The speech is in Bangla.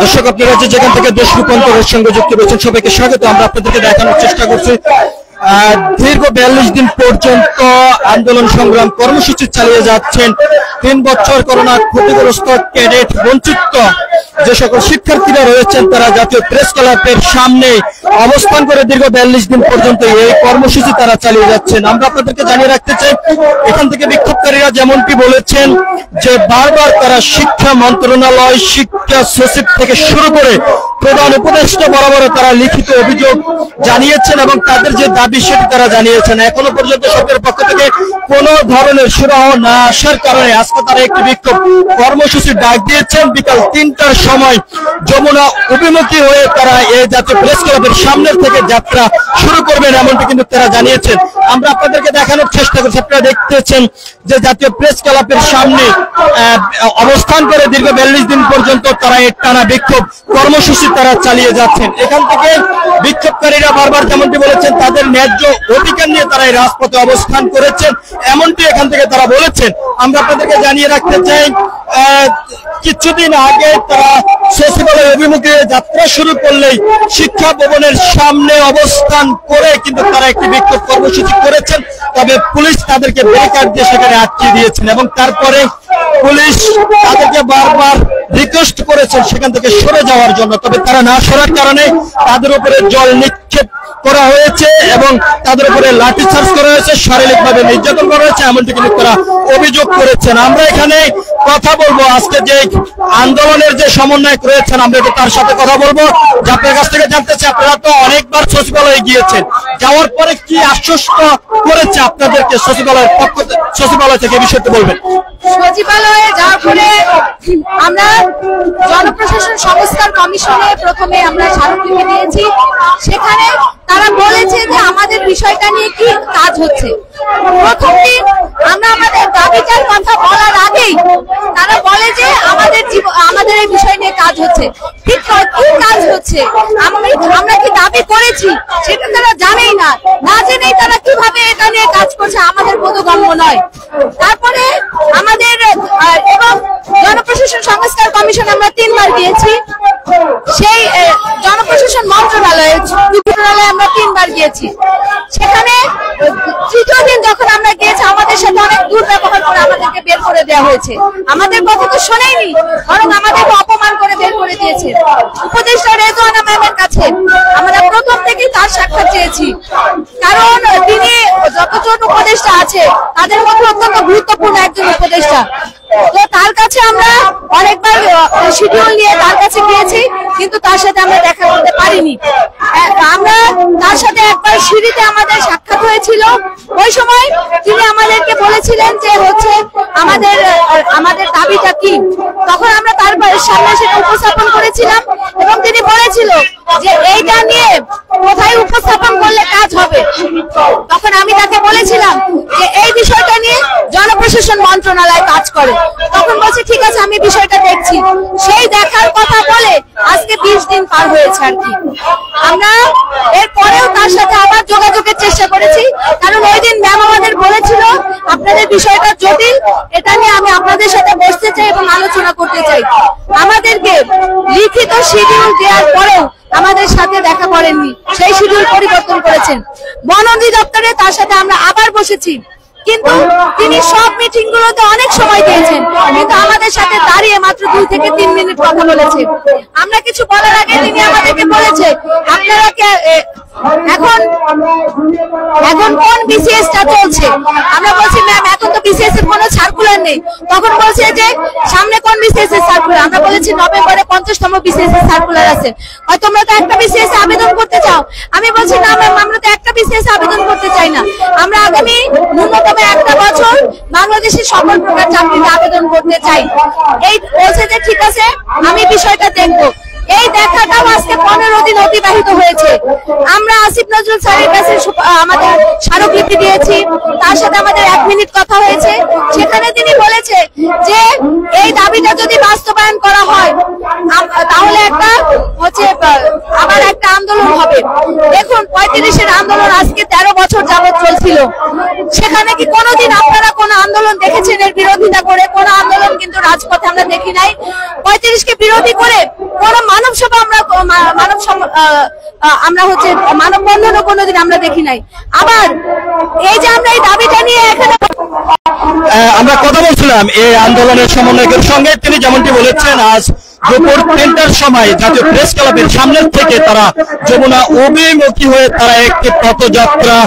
দর্শক, আপনারা যেখান থেকে দেশ রূপান্তরের সঙ্গে যুক্ত রয়েছেন সবাইকে স্বাগত। আমরা আপনাদেরকে দেখানোর চেষ্টা করছি দীর্ঘ 42 দিন পর্যন্ত আন্দোলন সংগ্রাম কর্মসূচি চালিয়ে যাচ্ছেন 3 বছর করোনা ক্ষতিগ্রস্ত ক্যাডেট বঞ্চিত যে সকল শিক্ষার্থীরা রয়েছেন তারা জাতীয় প্রেস ক্লাবের সামনে অবস্থান করে দীর্ঘ 42 দিন পর্যন্ত এই কর্মসূচি তারা চালিয়ে যাচ্ছেন। আমরা আপনাদেরকে জানিয়ে রাখতে চাই, এখান থেকে বিক্ষোভকারীরা যেমনটি বলেছেন যে বারবার তারা শিক্ষা মন্ত্রণালয়, শিক্ষা সচিব থেকে শুরু করে প্রধান উপদেষ্টা বরাবর তারা লিখিত অভিযোগ জানিয়েছেন এবং তাদের যে দাবি সেটি তারা জানিয়েছেন। এখনো পর্যন্ত সরকারের পক্ষ থেকে কোনো ধরনের সুরাহ না আসার কারণে আজকে তারা একটি বিক্ষোভ কর্মসূচি ডাক দিয়েছেন। বিকাল 3টার সময় যমুনা অভিমুখী হয়ে তারা এই জাতীয় প্রেস ক্লাবের সামনের থেকে যাত্রা শুরু করবেন এমনটি কিন্তু তারা জানিয়েছেন। আমরা আপনাদেরকে দেখানোর চেষ্টা করছি, আপনারা দেখতেছেন যে জাতীয় প্রেস ক্লাবের সামনে অবস্থান করে দীর্ঘ 42 দিন পর্যন্ত তারা এক টানা বিক্ষোভ কর্মসূচি তারা চালিয়ে যাচ্ছেন। এখান থেকে বিক্ষোভকারীরা বারবার যেমনটি বলেছেন তাদের ন্যায্য অধিকার নিয়ে তারা এই রাজপথে অবস্থান করেছেন এমনটি এখান থেকে তারা বলেছেন। আমরা আপনাদেরকে জানিয়ে রাখতে চাই, কিছুদিন আগে তারা সচিবালয় অভিমুখে যাত্রা শুরু করলেই শিক্ষা ভবনের সামনে অবস্থান করে কিন্তু তারা একটি বিক্ষোভ কর্মসূচি করেছেন, তবে পুলিশ তাদেরকে ব্যারিকেড দিয়ে সেখানে আটকে দিয়েছেন এবং তারপরে পুলিশ তাদেরকে বারবার রিকোয়েস্ট করেছেন সেখান থেকে সরে যাওয়ার জন্য, তবে তারা না সরার কারণে তাদের উপরে জল নিক্ষেপ করা হয়েছে এবং তাদের উপরে লাঠিচার্জ করা হয়েছে, শারীরিকভাবে নির্যাতন করা হয়েছে এমনটি কিন্তু তারা অভিযোগ করেছেন। আমরা এখানে কথা বলবো আজকে যে আন্দোলনের যে সমন্বয়ক রয়েছেন, আমরা তার সাথে কথা বলবো। আপনার কাছ থেকে জানতে চাই, আপনারা তো অনেকবার সচিবালয়ে গিয়েছেন, যাওয়ার পরে কি আশ্বস্ত করেছে আপনাদেরকে সচিবালয় থেকে বিষয়টি বলবেন? সচিবালয়ে যাওয়ার পরে আমরা জনপ্রশাসন সংস্কার কমিশনে প্রথমে আমরা স্মারকলিপি দিয়েছি। সেখানে তারা বলেছে যে আমাদের বিষয়টা নিয়ে কি কাজ হচ্ছে। প্রথম দিন আমরা আমাদের দাবিটার কথা বলার আগেই তারা বলে যে আমাদের এই বিষয় নিয়ে কাজ হচ্ছে। ঠিক কি কাজ হচ্ছে, আমরা কি দাবি করেছি সেটা তারা জানেই না, না জেনেই তারা কিভাবে এটা নিয়ে কাজ করছে আমাদের বোধগম্য নয়। তারপরে আমাদের এবং জনপ্রশাসন সংস্কার কমিশন আমরা 3 বার গিয়েছি, সেই জনপ্রশাসন মন্ত্রণালয়ে আমরা 3 বার গিয়েছি। সেখানে তৃতীয় দিন যখন আমরা গিয়েছি আমাদের সাথে অনেক দুর্ব্যবহার করে আমাদেরকে বের করে দেওয়া হয়েছে। আমাদের কথা তো শোনেনি, বরং আমাদেরকে অপমান করে বের করে দিয়েছে। উপদেষ্টা রেজওয়ানা ম্যামের কাছে আমরা প্রথম থেকেই তার সাক্ষাৎ চেয়েছি, কারণ তিনি যতজন উপদেষ্টা আছে তাদের মধ্যে অত্যন্ত গুরুত্বপূর্ণ একজন উপদেষ্টা। তো তার কাছে আমরা অনেকবার শিডিউল নিয়ে তার কাছে গিয়েছি, কিন্তু তার সাথে আমরা দেখা করতে পারিনি। আমরা তার সাথে একবার সিঁড়িতে আমাদের সাক্ষাৎ হয়েছিল, ওই সময় তিনি আমাদেরকে বলেছিলেন যে হচ্ছে আমাদের দাবিটা কি। তখন আমরা তার সামনে সেটা উপস্থাপন করেছিলাম এবং তিনি বলেছিল যে এইটা নিয়ে কোথায় উপস্থাপন করলে কাজ হবে। তখন আমি তাকে বলেছিলাম যে এই বিষয়টা নিয়ে জনপ্রশাসন মন্ত্রণালয় কাজ করে। তখন বলছে ঠিক আছে আমি বিষয়টা দেখছি। সেই দেখার কথা বলে আজকে 20 দিন পার হয়েছে আর কি। আমরা এরপরেও তার সাথে আবার যোগাযোগের চেষ্টা করেছি, কারণ ওই দিন ম্যাম আমাদের বলেছিল আপনাদের বিষয়টা জটিল, এটা নিয়ে আমি আপনাদের সাথে বসতে চাই এবং আলোচনা করতে চাই। আমাদেরকে লিখিত শিডিউল দেওয়ার পরেও আমাদের সাথে দেখা করেননি, সেই শিডিউল পরিবর্তন করেছেন। বন অধিদপ্তরে তার সাথে আমরা আবার বসেছি, কিন্তু তিনি সব মিটিং গুলোতে অনেক সময় দিয়েছেন, কিন্তু আমাদের সাথে দাঁড়িয়ে মাত্র 2 থেকে 3 মিনিট কথা বলেছে। আমরা কিছু বলার আগে তিনি আমাদেরকে বলেছে আপনারা এখন কোন বিসিএস টা চলছে। আমরা বলছি ম্যাম এখন তো বিসিএস এর কোনো সার্কুলার নেই। তখন বলছে যে সামনে কোন বিসিএস এর সার্কুলার। আমরা বলেছি নভেম্বরে 50তম বিসিএস এর সার্কুলার আছে, হয় তোমরা তো একটা বিসিএস এ আবেদন করতে চাও। আমি বলছি না ম্যাম, আমরা তো একটা বিসিএস আবেদন করতে চাই না, আমরা আগামী ন্যূনতম 1 বছর বাংলাদেশের সকল প্রকার চাকরিতে আবেদন করতে চাই। এই বলছে যে ঠিক আছে আমি বিষয়টা দেখবো। এই দেখাটাও আজকে 15 দিন অতিবাহিত হয়েছে। আমরা আসিফ নজরুল স্যারের কাছে আমাদের স্মারকলিপি দিয়েছি, তার সাথে আমাদের 1 মিনিট কথা হয়েছে। সেখানে তিনি বলেছে যে এই দাবিটা যদি বাস্তবায়ন করা হয় তাহলে আবার একটা আন্দোলন হবে। হবে। দেখুন 35-এর আন্দোলন আজকে 13 বছর যাবত চলছিল, সেখানে কি কোনোদিন আপনারা কোনো আন্দোলন দেখেছেন এর বিরোধিতা করে? কোনো আন্দোলন কিন্তু রাজপথে আমরা দেখি নাই। 35-কে বিরোধী করে কোনো মানব সভা আমরা হচ্ছে মানববন্ধনও কোনোদিন আমরা দেখি নাই। আবার এই যে আমরা এই দাবিটা নিয়ে এখানে আমরা কথা বলছিলাম এই আন্দোলনের সমন্বয়কের সঙ্গে, তিনি যেমনটি বলেছেন আজ দুপুর 3টার সময় জাতীয় প্রেস ক্লাবের সামনের থেকে তারা যমুনা অভিমুখী হয়ে তারা একটি পথযাত্রা